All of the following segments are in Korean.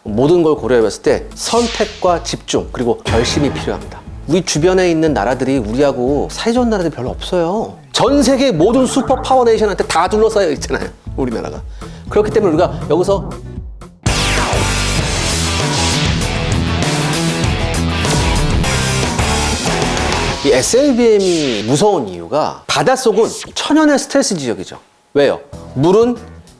모든 걸 고려해봤을 때 선택과 집중 그리고 결심이 필요합니다. 우리 주변에 있는 나라들이 우리하고 사이좋은 나라들이 별로 없어요. 전 세계 모든 슈퍼 파워 네이션한테 다 둘러싸여 있잖아요, 우리나라가. 그렇기 때문에 우리가 여기서 이 SLBM이 무서운 이유가 바닷속은 천연의 스트레스 지역이죠. 왜요? 물은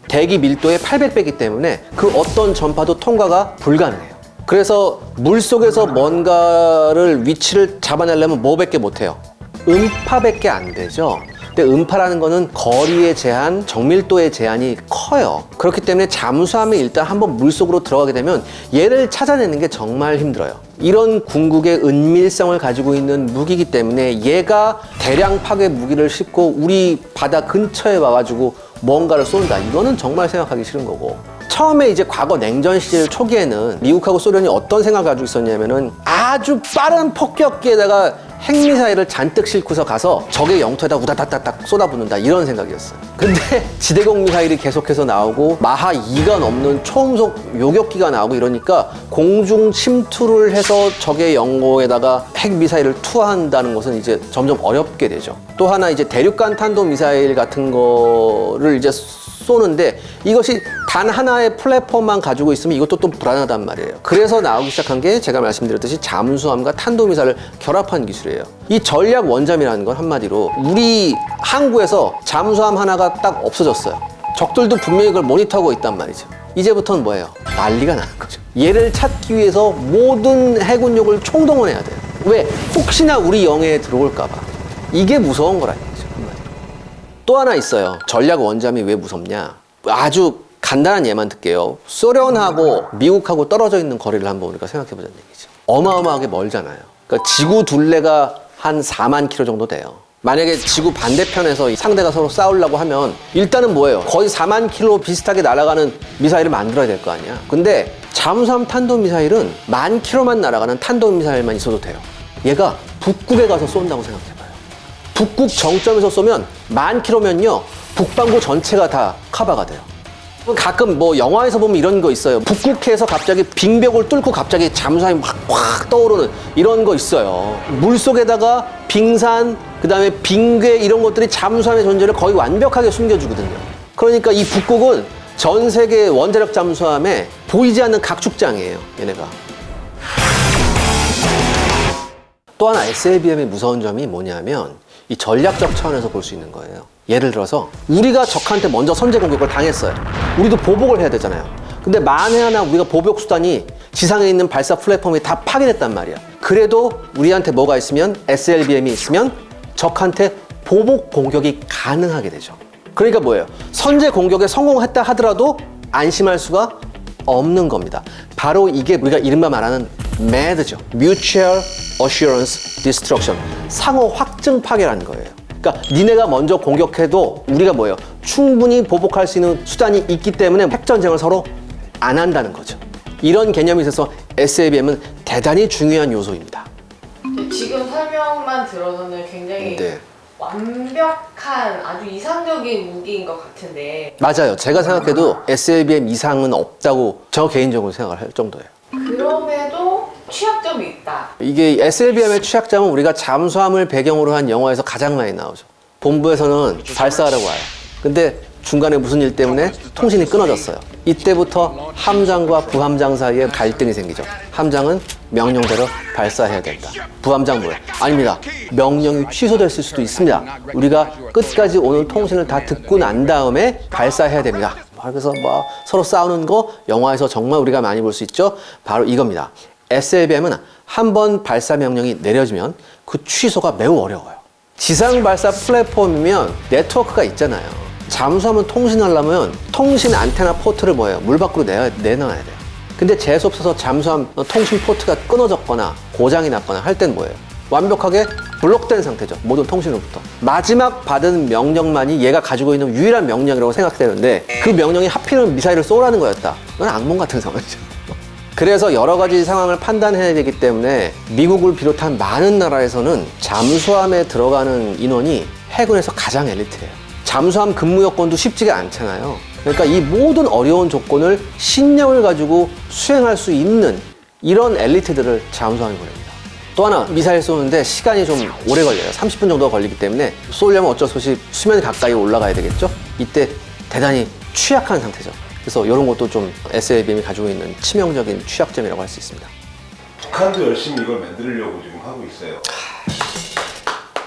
대기 밀도의 800배이기 때문에 그 어떤 전파도 통과가 불가능해요. 그래서 물속에서 뭔가를 위치를 잡아내려면 뭐밖에 못해요? 음파밖에 안 되죠. 근데 음파라는 거는 거리의 제한, 정밀도의 제한이 커요. 그렇기 때문에 잠수함이 일단 한번 물속으로 들어가게 되면 얘를 찾아내는 게 정말 힘들어요. 이런 궁극의 은밀성을 가지고 있는 무기이기 때문에 얘가 대량 파괴 무기를 싣고 우리 바다 근처에 와가지고 뭔가를 쏜다. 이거는 정말 생각하기 싫은 거고. 처음에 이제 과거 냉전 시절 초기에는 미국하고 소련이 어떤 생각을 가지고 있었냐면은 아주 빠른 폭격기에다가 핵미사일을 잔뜩 싣고서 가서 적의 영토에다 우다다다닥 쏟아붓는다, 이런 생각이었어요. 근데 지대공 미사일이 계속해서 나오고 마하 2가 넘는 초음속 요격기가 나오고 이러니까 공중 침투를 해서 적의 영토에다가 핵미사일을 투하한다는 것은 이제 점점 어렵게 되죠. 또 하나 이제 대륙간 탄도 미사일 같은 거를 이제 쏘는데 이것이 단 하나의 플랫폼만 가지고 있으면 이것도 또 불안하단 말이에요. 그래서 나오기 시작한 게 제가 말씀드렸듯이 잠수함과 탄도미사일을 결합한 기술이에요. 이 전략 원잠이라는 건 한마디로 우리 항구에서 잠수함 하나가 딱 없어졌어요. 적들도 분명히 그걸 모니터하고 있단 말이죠. 이제부터는 뭐예요? 난리가 나는 거죠. 얘를 찾기 위해서 모든 해군력을 총동원해야 돼요. 왜? 혹시나 우리 영해에 들어올까 봐. 이게 무서운 거라는 거죠. 또 하나 있어요. 전략 원잠이 왜 무섭냐? 아주 간단한 예만 들게요. 소련하고 미국하고 떨어져 있는 거리를 한번 우리가 생각해보자는 얘기죠. 어마어마하게 멀잖아요. 그러니까 지구 둘레가 한 4만 킬로 정도 돼요. 만약에 지구 반대편에서 상대가 서로 싸우려고 하면 일단은 뭐예요? 거의 4만 킬로 비슷하게 날아가는 미사일을 만들어야 될 거 아니야. 근데 잠수함 탄도미사일은 1만 킬로만 날아가는 탄도미사일만 있어도 돼요. 얘가 북극에 가서 쏜다고 생각해봐요. 북극 정점에서 쏘면 1만 킬로면요 북반구 전체가 다 커버가 돼요. 가끔 뭐 영화에서 보면 이런 거 있어요. 북극해에서 갑자기 빙벽을 뚫고 갑자기 잠수함이 확 떠오르는 이런 거 있어요. 물속에다가 빙산, 그 다음에 빙괴 이런 것들이 잠수함의 존재를 거의 완벽하게 숨겨주거든요. 그러니까 이 북극은 전 세계 원자력 잠수함에 보이지 않는 각축장이에요, 얘네가. 또 하나 SLBM의 무서운 점이 뭐냐면 이 전략적 차원에서 볼 수 있는 거예요. 예를 들어서 우리가 적한테 먼저 선제 공격을 당했어요. 우리도 보복을 해야 되잖아요. 근데 만에 하나 우리가 보복 수단이 지상에 있는 발사 플랫폼이 다 파괴됐단 말이야. 그래도 우리한테 뭐가 있으면 SLBM이 있으면 적한테 보복 공격이 가능하게 되죠. 그러니까 뭐예요? 선제 공격에 성공했다 하더라도 안심할 수가 없는 겁니다. 바로 이게 우리가 이른바 말하는 MAD죠. Mutual Assurance Destruction. 상호 확증 파괴라는 거예요. 그러니까 니네가 먼저 공격해도 우리가 뭐예요? 충분히 보복할 수 있는 수단이 있기 때문에 핵전쟁을 서로 안 한다는 거죠. 이런 개념이 있어서 SLBM은 대단히 중요한 요소입니다. 지금 설명만 들어서는 굉장히 완벽한 아주 이상적인 무기인 것 같은데. 맞아요. 제가 생각해도 SLBM 이상은 없다고 저 개인적으로 생각을 할 정도예요. 그럼에도 취약점이 있다. 이게 SLBM의 취약점은 우리가 잠수함을 배경으로 한 영화에서 가장 많이 나오죠. 본부에서는 발사하려고 와요. 근데 중간에 무슨 일 때문에 통신이 끊어졌어요. 이때부터 함장과 부함장 사이에 갈등이 생기죠. 함장은 명령대로 발사해야 된다. 부함장 뭐예요? 아닙니다. 명령이 취소됐을 수도 있습니다. 우리가 끝까지 오늘 통신을 다 듣고 난 다음에 발사해야 됩니다. 그래서 뭐 서로 싸우는 거 영화에서 정말 우리가 많이 볼 수 있죠. 바로 이겁니다. SLBM은 한 번 발사 명령이 내려지면 그 취소가 매우 어려워요. 지상 발사 플랫폼이면 네트워크가 있잖아요. 잠수함은 통신하려면 통신 안테나 포트를 뭐예요? 물 밖으로 내놔야 돼요. 근데 재수없어서 잠수함 통신 포트가 끊어졌거나 고장이 났거나 할 땐 뭐예요? 완벽하게 블록된 상태죠. 모든 통신으로부터. 마지막 받은 명령만이 얘가 가지고 있는 유일한 명령이라고 생각되는데 그 명령이 하필이면 미사일을 쏘라는 거였다. 이건 악몽 같은 상황이죠. 그래서 여러 가지 상황을 판단해야 되기 때문에 미국을 비롯한 많은 나라에서는 잠수함에 들어가는 인원이 해군에서 가장 엘리트예요. 잠수함 근무 여건도 쉽지가 않잖아요. 그러니까 이 모든 어려운 조건을 신념을 가지고 수행할 수 있는 이런 엘리트들을 잠수함이 보냅니다. 또 하나, 미사일 쏘는데 시간이 좀 오래 걸려요. 30분 정도가 걸리기 때문에 쏘려면 어쩔 수 없이 수면 가까이 올라가야 되겠죠. 이때 대단히 취약한 상태죠. 그래서 이런 것도 좀 SLBM이 가지고 있는 치명적인 취약점이라고 할 수 있습니다. 북한도 열심히 이걸 만들려고 지금 하고 있어요.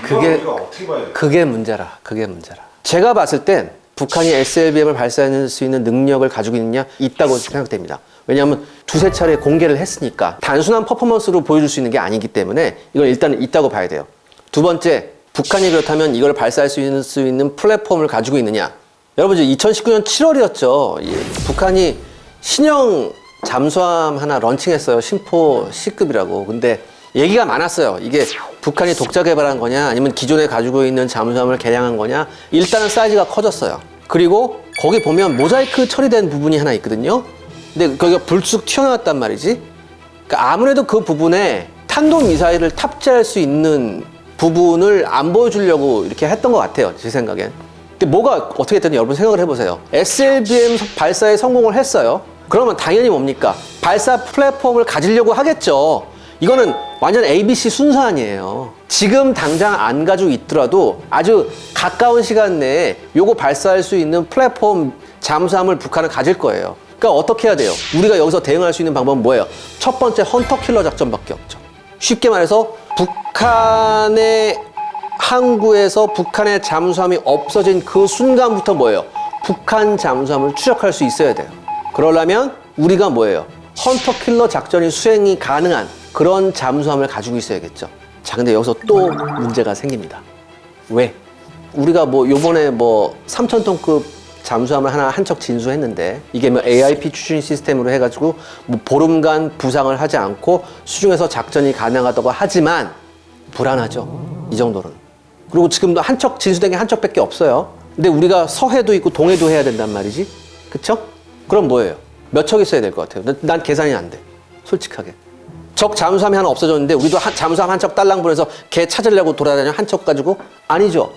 그게- 이거 우리가 어떻게 봐야 돼요? 그게 문제라. 그게 문제라. 제가 봤을 땐 북한이 SLBM을 발사할 수 있는 능력을 가지고 있느냐? 있다고 생각됩니다. 왜냐하면 두세 차례 공개를 했으니까 단순한 퍼포먼스로 보여줄 수 있는 게 아니기 때문에 이걸 일단 있다고 봐야 돼요. 두 번째, 북한이 그렇다면 이걸 발사할 수 있는 플랫폼을 가지고 있느냐? 여러분, 이제 2019년 7월이었죠. 북한이 신형 잠수함 하나 런칭했어요. 심포 C급이라고. 근데 얘기가 많았어요. 이게 북한이 독자 개발한 거냐, 아니면 기존에 가지고 있는 잠수함을 개량한 거냐. 일단은 사이즈가 커졌어요. 그리고 거기 보면 모자이크 처리된 부분이 하나 있거든요. 근데 거기가 불쑥 튀어나왔단 말이지. 그러니까 아무래도 그 부분에 탄도미사일을 탑재할 수 있는 부분을 안 보여주려고 이렇게 했던 것 같아요. 제 생각엔. 근데 뭐가 어떻게 됐든 여러분 생각을 해보세요. SLBM 발사에 성공을 했어요. 그러면 당연히 뭡니까? 발사 플랫폼을 가지려고 하겠죠. 이거는 완전 ABC 순서 아니에요. 지금 당장 안 가지고 있더라도 아주 가까운 시간 내에 요거 발사할 수 있는 플랫폼 잠수함을 북한은 가질 거예요. 그러니까 어떻게 해야 돼요? 우리가 여기서 대응할 수 있는 방법은 뭐예요? 첫 번째, 헌터킬러 작전밖에 없죠. 쉽게 말해서 북한의 항구에서 북한의 잠수함이 없어진 그 순간부터 뭐예요? 북한 잠수함을 추적할 수 있어야 돼요. 그러려면 우리가 뭐예요? 헌터킬러 작전이 수행이 가능한 그런 잠수함을 가지고 있어야겠죠. 자, 근데 여기서 또 문제가 생깁니다. 왜? 우리가 뭐 요번에 뭐 3,000톤급 잠수함을 하나 한 척 진수했는데 이게 뭐 AIP 추진 시스템으로 해가지고 뭐 보름간 부상을 하지 않고 수중에서 작전이 가능하다고 하지만 불안하죠. 이 정도는. 그리고 지금도 한 척 진수된 게 한 척밖에 없어요. 근데 우리가 서해도 있고 동해도 해야 된단 말이지. 그쵸? 그럼 뭐예요? 몇 척 있어야 될 것 같아요? 난 계산이 안 돼. 솔직하게. 적 잠수함이 하나 없어졌는데 우리도 잠수함 한 척 딸랑 보내서 걔 찾으려고 돌아다녀 한 척 가지고? 아니죠.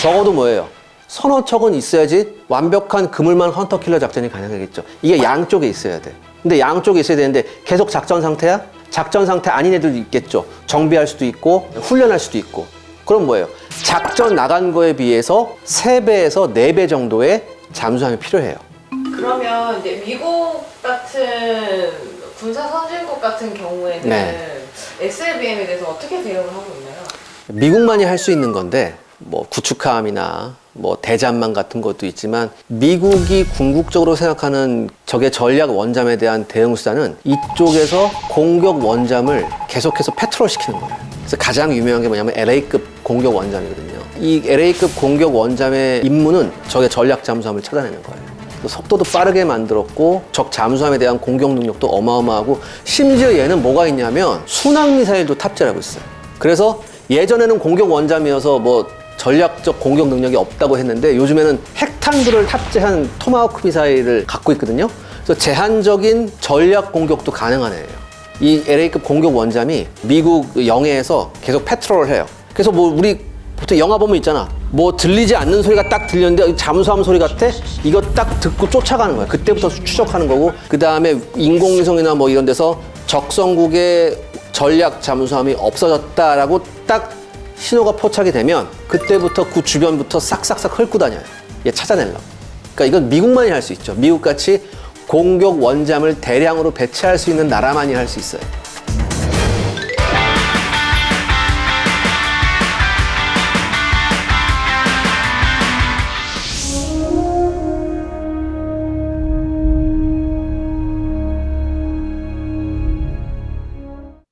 적어도 뭐예요? 서너 척은 있어야지 완벽한 그물망 헌터킬러 작전이 가능하겠죠. 이게 양쪽에 있어야 돼. 근데 양쪽에 있어야 되는데 계속 작전 상태야? 작전 상태 아닌 애들도 있겠죠. 정비할 수도 있고 훈련할 수도 있고. 그럼 뭐예요? 작전 나간 거에 비해서 3배에서 4배 정도의 잠수함이 필요해요. 그러면 이제 미국 같은 군사 선진국 같은 경우에는 네. SLBM에 대해서 어떻게 대응을 하고 있나요? 미국만이 할 수 있는 건데 뭐 구축함이나 뭐 대잠망 같은 것도 있지만 미국이 궁극적으로 생각하는 적의 전략 원잠에 대한 대응 수단은 이쪽에서 공격 원잠을 계속해서 패트롤 시키는 거예요. 그래서 가장 유명한 게 뭐냐면 LA급 공격 원잠이거든요. 이 LA급 공격 원잠의 임무는 적의 전략 잠수함을 찾아내는 거예요. 속도도 빠르게 만들었고 적 잠수함에 대한 공격 능력도 어마어마하고 심지어 얘는 뭐가 있냐면 순항미사일도 탑재를 하고 있어요. 그래서 예전에는 공격 원잠이어서 뭐 전략적 공격 능력이 없다고 했는데 요즘에는 핵탄두를 탑재한 토마호크 미사일을 갖고 있거든요. 그래서 제한적인 전략 공격도 가능한 애예요. 이 LA급 공격 원잠이 미국 영해에서 계속 패트롤을 해요. 그래서 뭐 우리 보통 영화 보면 있잖아. 뭐 들리지 않는 소리가 딱 들렸는데 잠수함 소리 같아? 이거 딱 듣고 쫓아가는 거야. 그때부터 추적하는 거고 그 다음에 인공위성이나 뭐 이런 데서 적성국의 전략 잠수함이 없어졌다라고 딱 신호가 포착이 되면 그때부터 그 주변부터 싹싹싹 훑고 다녀요. 얘 찾아내려고. 그러니까 이건 미국만이 할 수 있죠. 미국같이 공격 원잠을 대량으로 배치할 수 있는 나라만이 할 수 있어요.